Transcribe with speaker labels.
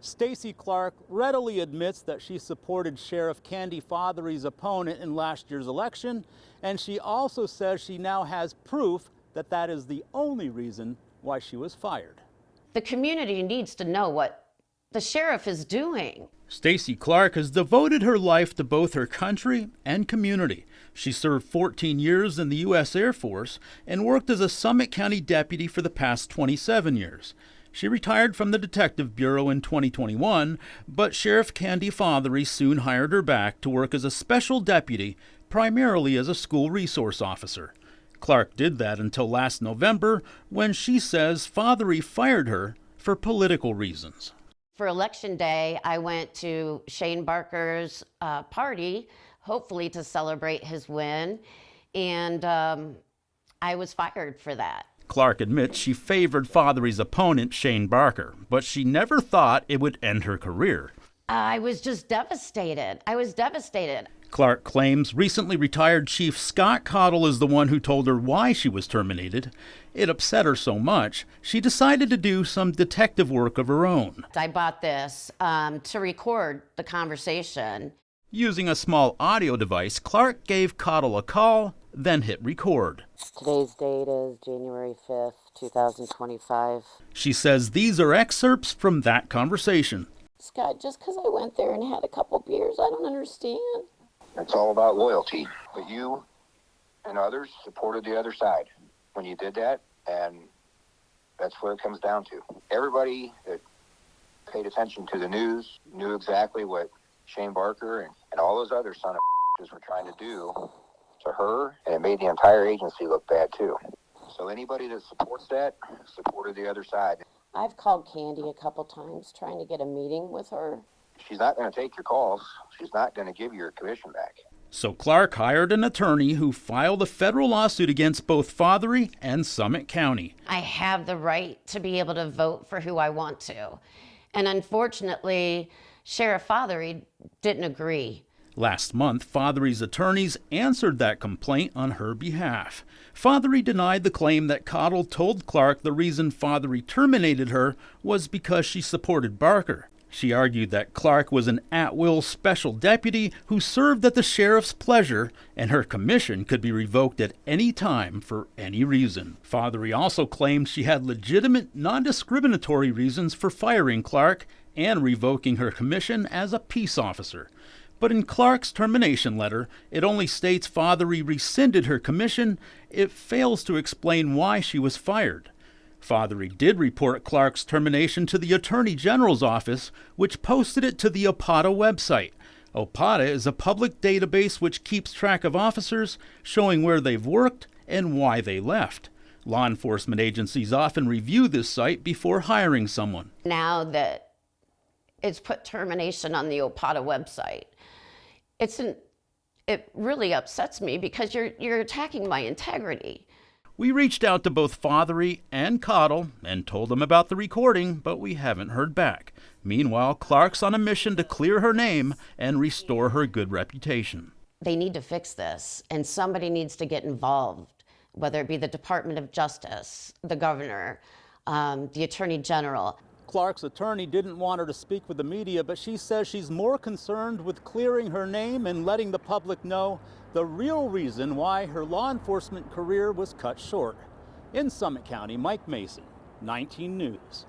Speaker 1: Stacy Clark readily admits that she supported Sheriff Kandy Fatheree's opponent in last year's election, and she also says she now has proof that that is the only reason why she was fired.
Speaker 2: The community needs to know what the sheriff is doing.
Speaker 1: Stacy Clark has devoted her life to both her country and community. She served 14 years in the U.S. Air Force and worked as a Summit County deputy for the past 27 years. She retired from the Detective Bureau in 2021, but Sheriff Kandy Fatheree soon hired her back to work as a special deputy, primarily as a school resource officer. Clark did that until last November, when she says Fatheree fired her for political reasons.
Speaker 2: For Election Day, I went to Shane Barker's party, hopefully to celebrate his win, and I was fired for that.
Speaker 1: Clark admits she favored Fatheree's opponent, Shane Barker, but she never thought it would end her career.
Speaker 2: I was just devastated. I was devastated.
Speaker 1: Clark claims recently retired Chief Scott Cottle is the one who told her why she was terminated. It upset her so much, she decided to do some detective work of her own.
Speaker 2: I bought this to record the conversation.
Speaker 1: Using a small audio device, Clark gave Cottle a call, then hit record.
Speaker 2: Today's date is January 5th, 2025.
Speaker 1: She says these are excerpts from that conversation.
Speaker 2: Scott, just because I went there and had a couple beers, I don't understand.
Speaker 3: It's all about loyalty. But you and others supported the other side when you did that, and that's what it comes down to. Everybody that paid attention to the news knew exactly what Shane Barker and all those other son of were trying to do to her, and it made the entire agency look bad too. So anybody that supports that supported the other side.
Speaker 2: I've called Kandy a couple times trying to get a meeting with her.
Speaker 3: She's not going to take your calls. She's not going to give you your commission back.
Speaker 1: So Clark hired an attorney who filed a federal lawsuit against both Fatheree and Summit County.
Speaker 2: I have the right to be able to vote for who I want to. And unfortunately, Sheriff Fatheree didn't agree.
Speaker 1: Last month, Fatheree's attorneys answered that complaint on her behalf. Fatheree denied the claim that Cottle told Clark the reason Fatheree terminated her was because she supported Barker. She argued that Clark was an at-will special deputy who served at the sheriff's pleasure, and her commission could be revoked at any time for any reason. Fatheree also claimed she had legitimate, non-discriminatory reasons for firing Clark and revoking her commission as a peace officer. But in Clark's termination letter, it only states Fatheree rescinded her commission. It fails to explain why she was fired. Fatheree did report Clark's termination to the Attorney General's office, which posted it to the OPATA website. OPATA is a public database which keeps track of officers, showing where they've worked and why they left. Law enforcement agencies often review this site before hiring someone.
Speaker 2: Now that it's put termination on the OPATA website, it really upsets me because you're attacking my integrity.
Speaker 1: We reached out to both Fatheree and Cottle and told them about the recording, but we haven't heard back. Meanwhile, Clark's on a mission to clear her name and restore her good reputation.
Speaker 2: They need to fix this, and somebody needs to get involved, whether it be the Department of Justice, the governor, the Attorney General.
Speaker 1: Clark's attorney didn't want her to speak with the media, but she says she's more concerned with clearing her name and letting the public know the real reason why her law enforcement career was cut short. In Summit County, Mike Mason, 19 News.